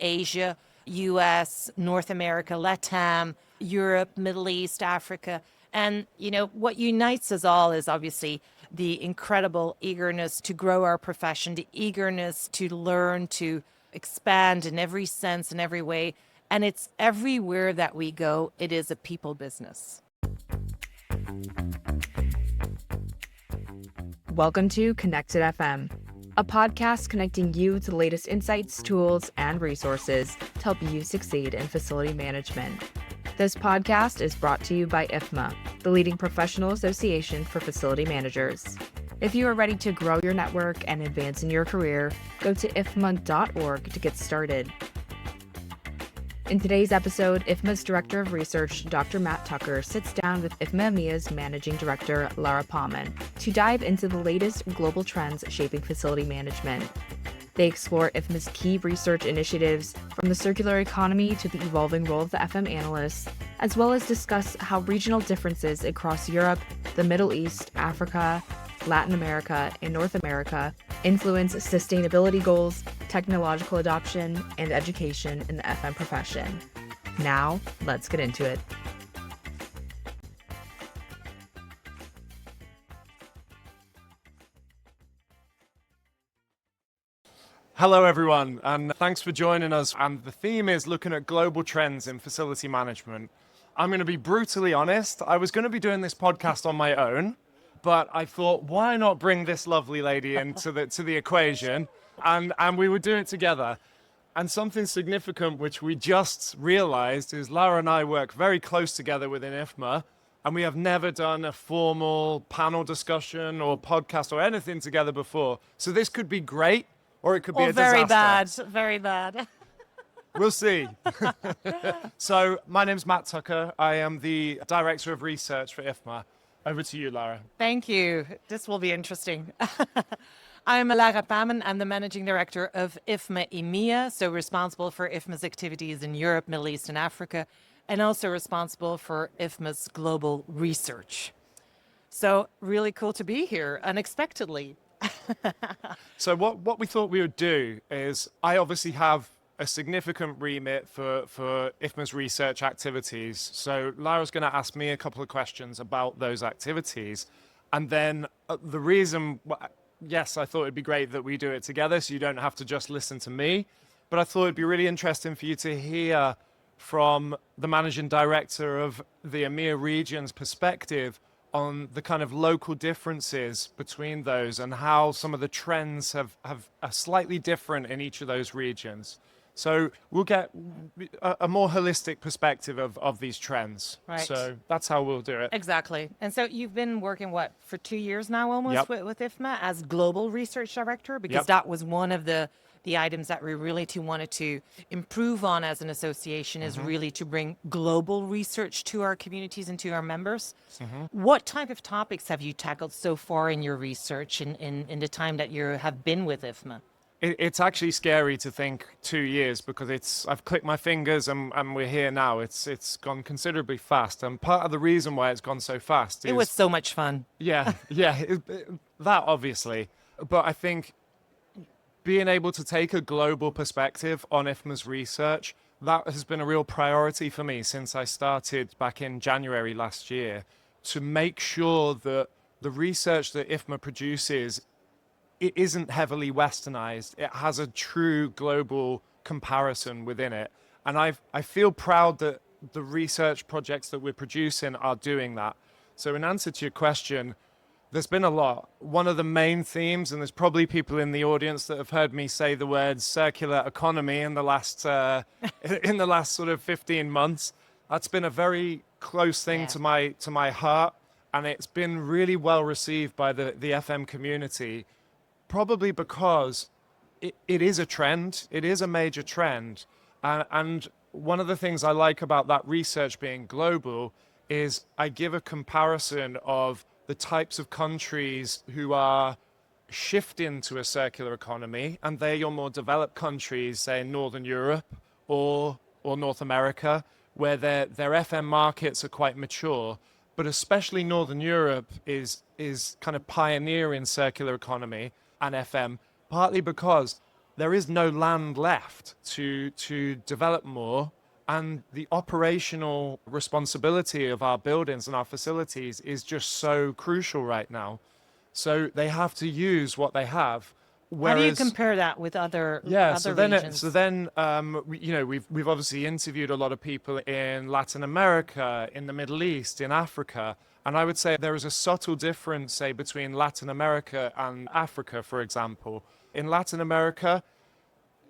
Asia, US, North America, LATAM, Europe, Middle East, Africa. And, what unites us all is obviously the incredible eagerness to grow our profession, the eagerness to learn, to expand in every sense, in every way. And it's everywhere that we go, it is a people business. Welcome to Connected FM, a podcast connecting you to the latest insights, tools, and resources to help you succeed in facility management. This podcast is brought to you by IFMA, the leading professional association for facility managers. If you are ready to grow your network and advance in your career, go to ifma.org to get started. In today's episode, IFMA's Director of Research, Dr. Matt Tucker, sits down with IFMA EMEA's Managing Director, Lara Paemen, to dive into the latest global trends shaping facility management. They explore IFMA's key research initiatives, from the circular economy to the evolving role of the FM Analysts, as well as discuss how regional differences across Europe, the Middle East, Africa, Latin America, and North America influence sustainability goals, technological adoption, and education in the FM profession. Now, let's get into it. Hello everyone, and thanks for joining us. And the theme is looking at global trends in facility management. I'm going to be brutally honest. I was going to be doing this podcast on my own, but I thought, why not bring this lovely lady into the equation, and we would do it together. And something significant which we just realized is Lara and I work very close together within IFMA, and we have never done a formal panel discussion or podcast or anything together before. So this could be great, or it could be a disaster. Very bad. We'll see. So my name's Matt Tucker. I am the Director of Research for IFMA. Over to you, Lara. Thank you. This will be interesting. I'm Lara Paemen. I'm the Managing Director of IFMA EMEA, so responsible for IFMA's activities in Europe, Middle East, and Africa, and also responsible for IFMA's global research. So really cool to be here, unexpectedly. So what we thought we would do is, I obviously have a significant remit for IFMA's research activities. So Lara's going to ask me a couple of questions about those activities. And then the reason, yes, I thought it'd be great that we do it together so you don't have to just listen to me. But I thought it'd be really interesting for you to hear from the Managing Director of the EMEA region's perspective on the kind of local differences between those and how some of the trends are slightly different in each of those regions. So we'll get a more holistic perspective of these trends. Right. So that's how we'll do it. Exactly. And so you've been working, for 2 years now almost with IFMA as Global Research Director, because that was one of the items that we really wanted to improve on as an association, is really to bring global research to our communities and to our members. What type of topics have you tackled so far in your research in the time that you have been with IFMA? It's actually scary to think 2 years, because I've clicked my fingers and we're here now. It's gone considerably fast. And part of the reason why it's gone so fast is... It was so much fun. Yeah, that obviously. But I think being able to take a global perspective on IFMA's research, that has been a real priority for me since I started back in January last year, to make sure that the research that IFMA produces, it isn't heavily westernized. It has a true global comparison within it. And I feel proud that the research projects that we're producing are doing that. So in answer to your question, there's been a lot. One of the main themes, and there's probably people in the audience that have heard me say the word circular economy in the last sort of 15 months. That's been a very close thing to my heart, and it's been really well received by the FM community. Probably because it is a trend. It is a major trend. And one of the things I like about that research being global is I give a comparison of the types of countries who are shifting to a circular economy, and they're your more developed countries, say in Northern Europe or North America, where their FM markets are quite mature. But especially Northern Europe is kind of pioneering circular economy and FM, partly because there is no land left to develop more. And the operational responsibility of our buildings and our facilities is just so crucial right now. So they have to use what they have. How do you compare that with other regions? We've obviously interviewed a lot of people in Latin America, in the Middle East, in Africa, and I would say there is a subtle difference, say, between Latin America and Africa, for example. In Latin America,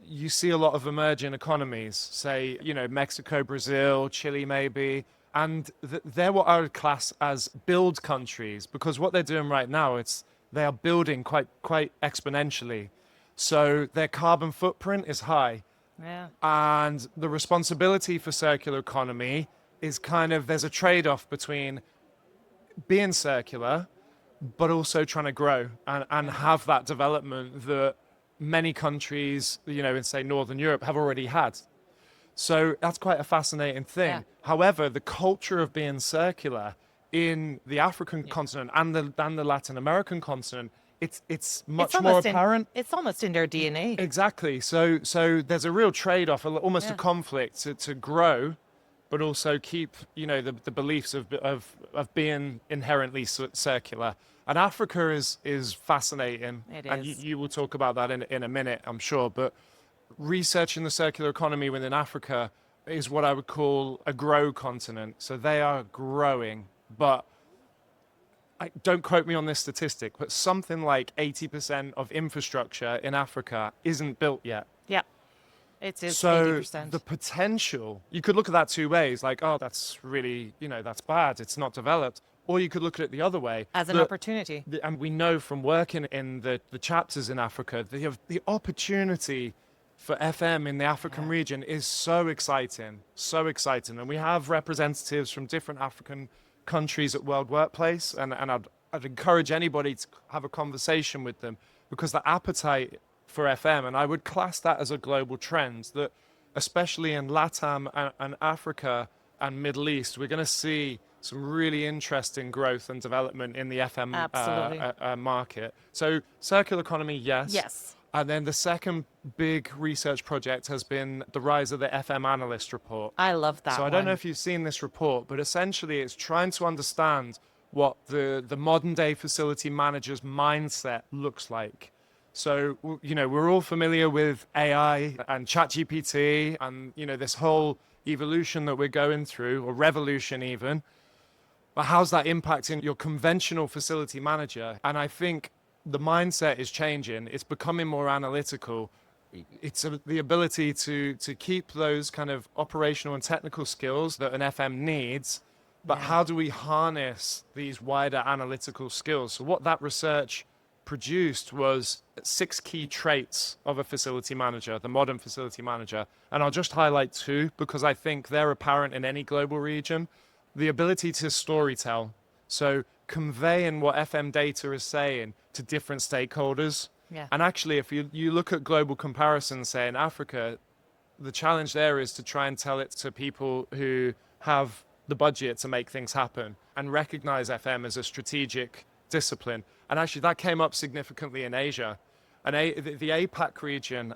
you see a lot of emerging economies, say, Mexico, Brazil, Chile maybe, and they're what I would class as build countries, because what they're doing right now, they are building quite exponentially. So their carbon footprint is high. Yeah. And the responsibility for circular economy is there's a trade-off between being circular, but also trying to grow and have that development that many countries, in say Northern Europe have already had. So that's quite a fascinating thing. Yeah. However, the culture of being circular in the African continent and the Latin American continent, it's much more apparent. It's almost in their DNA. Exactly. So there's a real trade-off, almost a conflict to grow, but also keep the beliefs of being inherently circular. And Africa is fascinating. It and is. you will talk about that in a minute, I'm sure. But researching the circular economy within Africa is what I would call a grow continent. So they are growing, but don't quote me on this statistic, but something like 80% of infrastructure in Africa isn't built yet. Yeah, it is so 80%. The potential, you could look at that two ways, like, oh, that's really, that's bad, it's not developed. Or you could look at it the other way. As an opportunity. And we know from working in the chapters in Africa, the opportunity for FM in the African region is so exciting, so exciting. And we have representatives from different African countries at World Workplace, and I'd encourage anybody to have a conversation with them, because the appetite for FM, and I would class that as a global trend, that especially in LATAM and Africa and Middle East, we're going to see some really interesting growth and development in the FM market. So circular economy, yes. Yes. And then the second big research project has been the rise of the FM Analyst report. I love that So I don't know if you've seen this report, but essentially it's trying to understand what the modern day facility manager's mindset looks like. So, we're all familiar with AI and ChatGPT and, this whole evolution that we're going through, or revolution even. But how's that impacting your conventional facility manager? And I think the mindset is changing. It's becoming more analytical. It's the ability to keep those kind of operational and technical skills that an FM needs, but how do we harness these wider analytical skills? So what that research produced was 6 key traits of a facility manager, the modern facility manager. And I'll just highlight 2 because I think they're apparent in any global region. The ability to storytell, so conveying what FM data is saying to different stakeholders. Yeah. And actually, if you look at global comparisons, say in Africa, the challenge there is to try and tell it to people who have the budget to make things happen and recognize FM as a strategic discipline. And actually, that came up significantly in Asia. And the APAC region,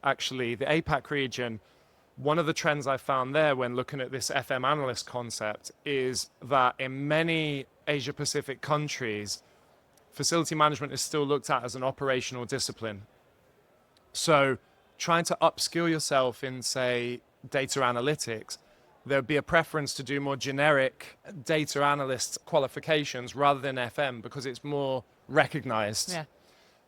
one of the trends I found there when looking at this FM analyst concept is that in many Asia Pacific countries, facility management is still looked at as an operational discipline. So trying to upskill yourself in, say, data analytics, there'd be a preference to do more generic data analyst qualifications rather than FM because it's more recognized. Yeah.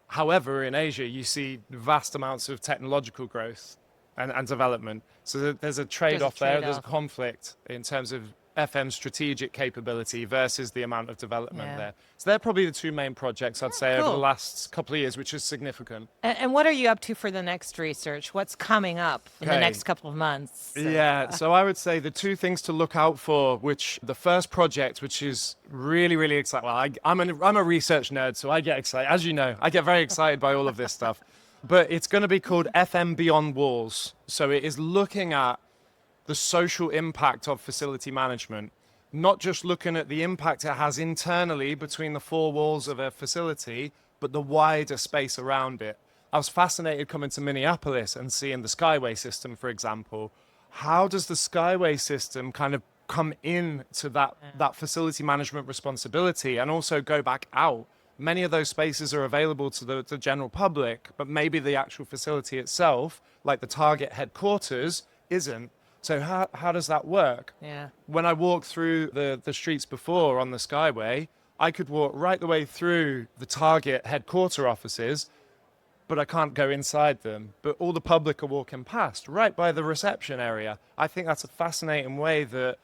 However, in Asia, you see vast amounts of technological growth and development. So there's a trade-off there. There's a conflict in terms of FM strategic capability versus the amount of development there. So they're probably the 2 main projects, I'd say, over the last couple of years, which is significant. And what are you up to for the next research? What's coming up in the next couple of months? So I would say the 2 things to look out for, which the first project, which is really, really exciting. Well, I'm a research nerd, so I get excited. As you know, I get very excited by all of this stuff. But it's going to be called FM Beyond Walls. So it is looking at the social impact of facility management, not just looking at the impact it has internally between the 4 walls of a facility, but the wider space around it. I was fascinated coming to Minneapolis and seeing the Skyway system, for example. How does the Skyway system kind of come in to that facility management responsibility and also go back out? Many of those spaces are available to the general public, but maybe the actual facility itself, like the target headquarters, isn't. So how does that work? Yeah. When I walked through the streets before on the Skyway, I could walk right the way through the target headquarter offices, but I can't go inside them. But all the public are walking past right by the reception area. I think that's a fascinating way that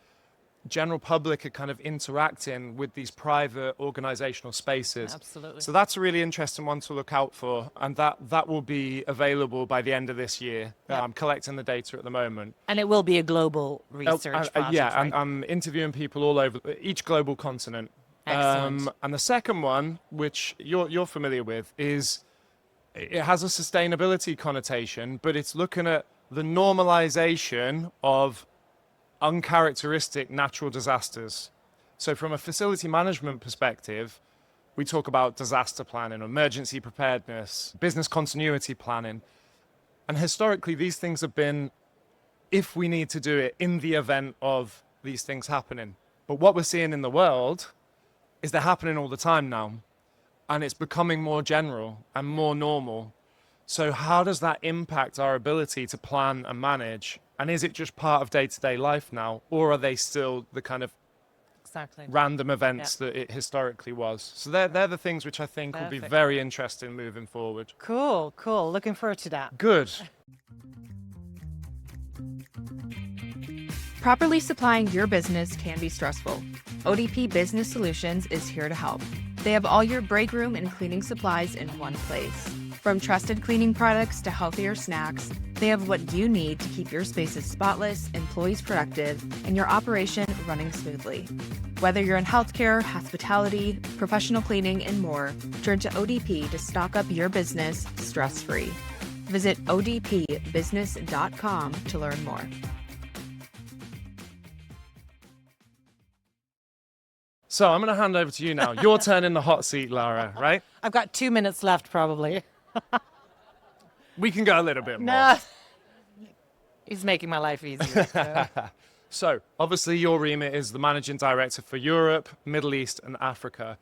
general public are kind of interacting with these private organizational spaces. Absolutely. So that's a really interesting one to look out for, and that will be available by the end of this year. Yep. I'm collecting the data at the moment. And it will be a global research project, Yeah, right? I'm interviewing people all over each global continent. Excellent. And the second one, which you're familiar with, is it has a sustainability connotation, but it's looking at the normalization of uncharacteristic natural disasters. So from a facility management perspective, we talk about disaster planning, emergency preparedness, business continuity planning. And historically, these things have been, if we need to do it in the event of these things happening. But what we're seeing in the world is they're happening all the time now. And it's becoming more general and more normal. So how does that impact our ability to plan and manage? And is it just part of day-to-day life now? Or are they still the kind of Exactly. random events that it historically was? So they're the things which I think will be Perfect. very interesting moving forward. Cool. Looking forward to that. Good. Properly supplying your business can be stressful. ODP Business Solutions is here to help. They have all your break room and cleaning supplies in one place. From trusted cleaning products to healthier snacks, they have what you need to keep your spaces spotless, employees productive, and your operation running smoothly. Whether you're in healthcare, hospitality, professional cleaning, and more, turn to ODP to stock up your business stress-free. Visit odpbusiness.com to learn more. So I'm going to hand over to you now. Your turn in the hot seat, Lara, right? I've got 2 minutes left, probably. We can go a little bit more. No. He's making my life easier. So. So, obviously, your remit is the managing director for Europe, Middle East, and Africa.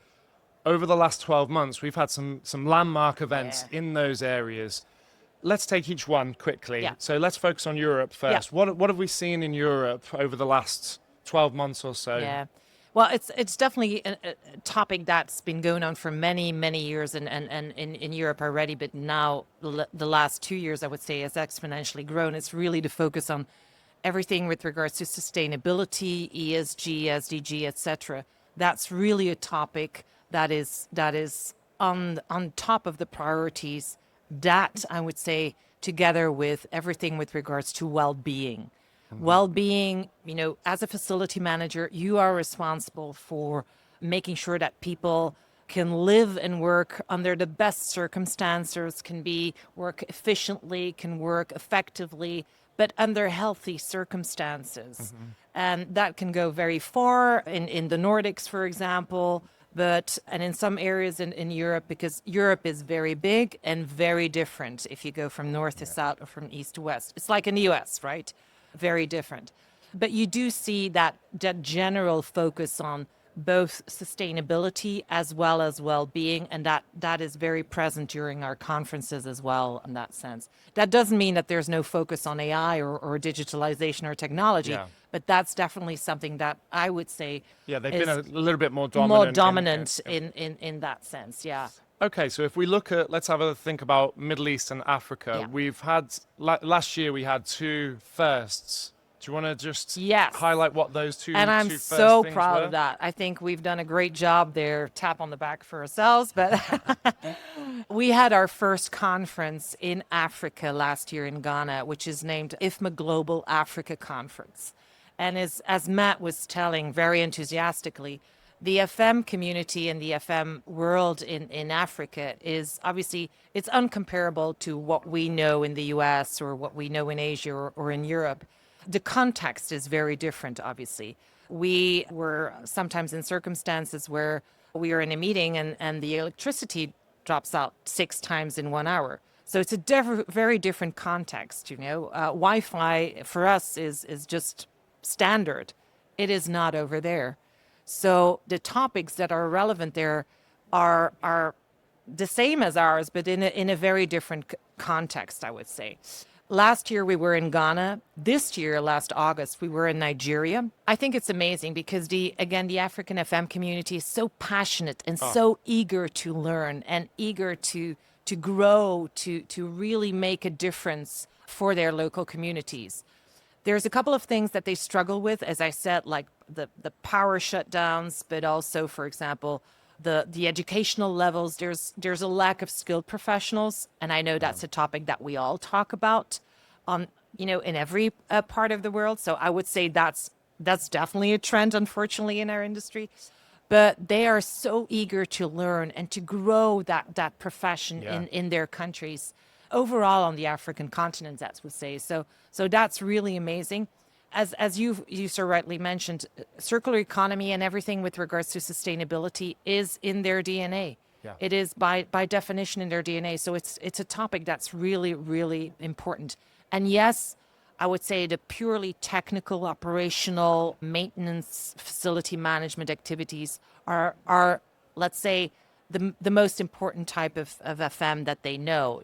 Over the last 12 months, we've had some landmark events in those areas. Let's take each one quickly. Yeah. So let's focus on Europe first. Yeah. What have we seen in Europe over the last 12 months or so? Yeah. Well, it's definitely a topic that's been going on for many, many years and in Europe already, but now the last 2 years, I would say, has exponentially grown. It's really to focus on everything with regards to sustainability, ESG, SDG, etc. That's really a topic that is on top of the priorities that I would say together with everything with regards to well-being. Well-being, as a facility manager, you are responsible for making sure that people can live and work under the best circumstances, work efficiently, can work effectively, but under healthy circumstances. And that can go very far in the Nordics, for example, and in some areas in Europe, because Europe is very big and very different if you go from north to south or from east to west. It's like in the US, right? Very different. But you do see that general focus on both sustainability as well as well-being, and that is very present during our conferences as well in that sense. That doesn't mean that there's no focus on AI or digitalization or technology, but that's definitely something that I would say they've been a little bit more dominant. In that sense, yeah. Okay, so if we look at, let's have a think about Middle East and Africa. Yeah. We've had, last year we had two firsts. Do you want to just highlight what those two And I'm two first so things proud were? of that. I think we've done a great job there. Tap on the back for ourselves. But we had our first conference in Africa last year in Ghana, which is named IFMA Global Africa Conference. And as Matt was telling very enthusiastically, the FM community and the FM world in Africa is obviously, it's uncomparable to what we know in the US or what we know in Asia or in Europe. The context is very different, obviously. We were sometimes in circumstances where we are in a meeting and the electricity drops out 6 times in 1 hour. So it's a very different context, Wi-Fi for us is just standard. It is not over there. So the topics that are relevant there are the same as ours, but in a very different context, I would say. Last year we were in Ghana. This year, last August, we were in Nigeria. I think it's amazing because the African FM community is so passionate and so eager to learn and eager to grow, to really make a difference for their local communities. There's a couple of things that they struggle with, as I said, like the power shutdowns, but also, for example, the educational levels. There's a lack of skilled professionals, and I know that's a topic that we all talk about, in every part of the world. So I would say that's definitely a trend, unfortunately, in our industry. But they are so eager to learn and to grow that profession in their countries. Overall, on the African continent, that would say. So that's really amazing. As you so rightly mentioned, circular economy and everything with regards to sustainability is in their DNA. Yeah. It is by definition in their DNA. So it's a topic that's really, really important. And yes, I would say the purely technical, operational, maintenance, facility management activities are let's say, the most important type of FM that they know.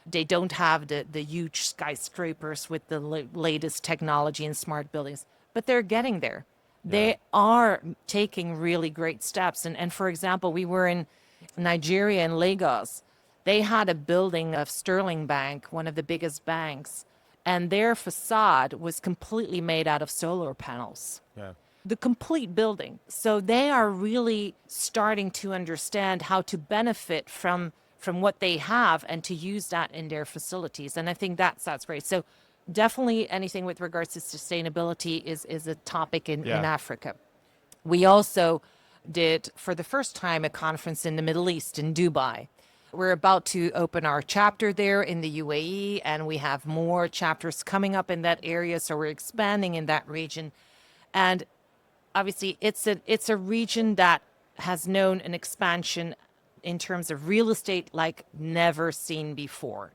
They don't have the huge skyscrapers with the latest technology and smart buildings, but they're getting there. Yeah. They are taking really great steps. And for example, we were in Nigeria, in Lagos. They had a building of Sterling Bank, one of the biggest banks, and their facade was completely made out of solar panels. Yeah. The complete building. So they are really starting to understand how to benefit from what they have and to use that in their facilities. And I think that's great. So definitely anything with regards to sustainability is a topic in Africa. We also did, for the first time, a conference in the Middle East, in Dubai. We're about to open our chapter there in the UAE, and we have more chapters coming up in that area. So we're expanding in that region. And obviously, it's a region that has known an expansion in terms of real estate like never seen before.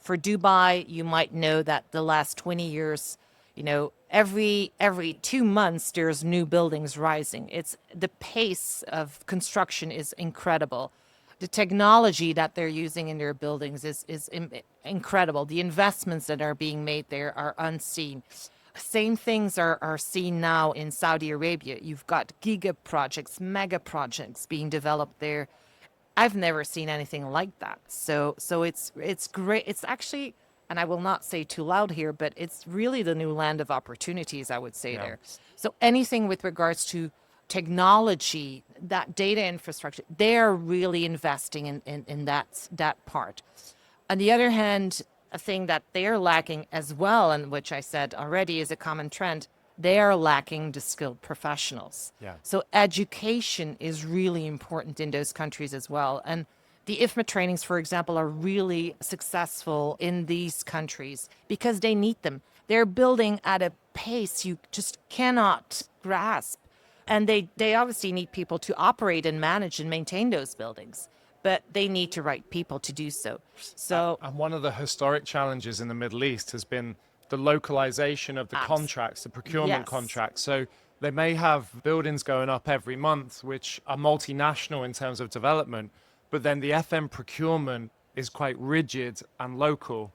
For Dubai, you might know that the last 20 years, every 2 months there's new buildings rising. It's the pace of construction is incredible. The technology that they're using in their buildings is incredible. The investments that are being made there are unseen. Same things are seen now in Saudi Arabia. You've got giga projects, mega projects being developed there. I've never seen anything like that. So it's great. It's actually, and I will not say too loud here, but it's really the new land of opportunities, I would say there. So anything with regards to technology, that data infrastructure, they're really investing in that part. On the other hand, a thing that they're lacking as well, and which I said already is a common trend, they are lacking the skilled professionals. Yeah. So education is really important in those countries as well. And the IFMA trainings, for example, are really successful in these countries because they need them. They're building at a pace you just cannot grasp. And they obviously need people to operate and manage and maintain those buildings, but they need the right people to do so. And one of the historic challenges in the Middle East has been the localization of the contracts, the procurement contracts. So they may have buildings going up every month, which are multinational in terms of development, but then the FM procurement is quite rigid and local,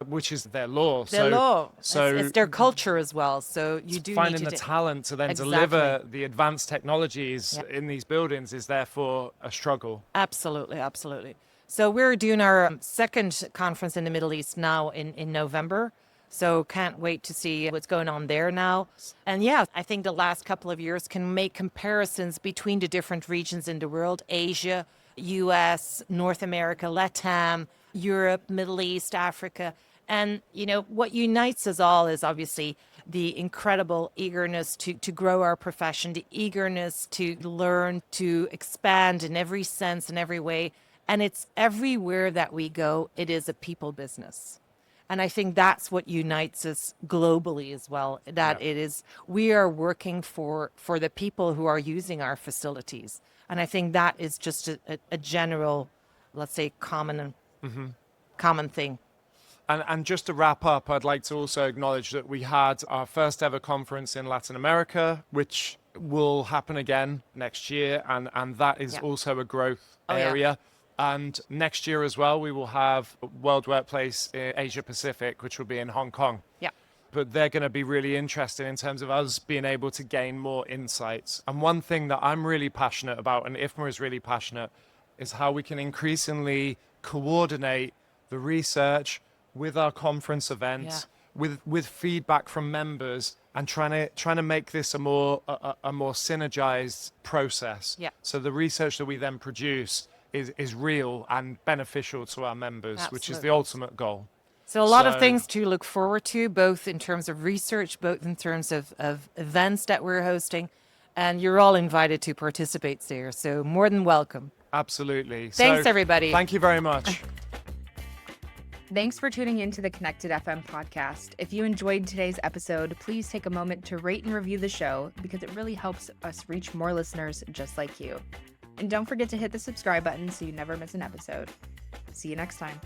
which is their law. Their law. So it's their culture as well. So you do finding need the talent to then deliver the advanced technologies in these buildings is therefore a struggle. Absolutely, absolutely. So we're doing our second conference in the Middle East now in November. So can't wait to see what's going on there now. And I think the last couple of years can make comparisons between the different regions in the world: Asia, US, North America, LATAM, Europe, Middle East, Africa. And, what unites us all is obviously the incredible eagerness to grow our profession, the eagerness to learn, to expand in every sense, in every way. And it's everywhere that we go, it is a people business. And I think that's what unites us globally as well, that it is, we are working for the people who are using our facilities. And I think that is just a general, let's say, common common thing. And just to wrap up, I'd like to also acknowledge that we had our first ever conference in Latin America, which will happen again next year. And that is also a growth area. And next year as well, we will have World Workplace in Asia Pacific, which will be in Hong Kong. Yeah. But they're going to be really interested in terms of us being able to gain more insights. And one thing that I'm really passionate about, and IFMA is really passionate, is how we can increasingly coordinate the research with our conference events, with feedback from members, and trying to make this a more synergized process. Yeah. So the research that we then produce is real and beneficial to our members, which is the ultimate goal. So a lot of things to look forward to, both in terms of research, both in terms of events that we're hosting, and you're all invited to participate there. So more than welcome. Absolutely. Thanks, everybody. Thank you very much. Thanks for tuning in to the Connected FM podcast. If you enjoyed today's episode, please take a moment to rate and review the show because it really helps us reach more listeners just like you. And don't forget to hit the subscribe button so you never miss an episode. See you next time.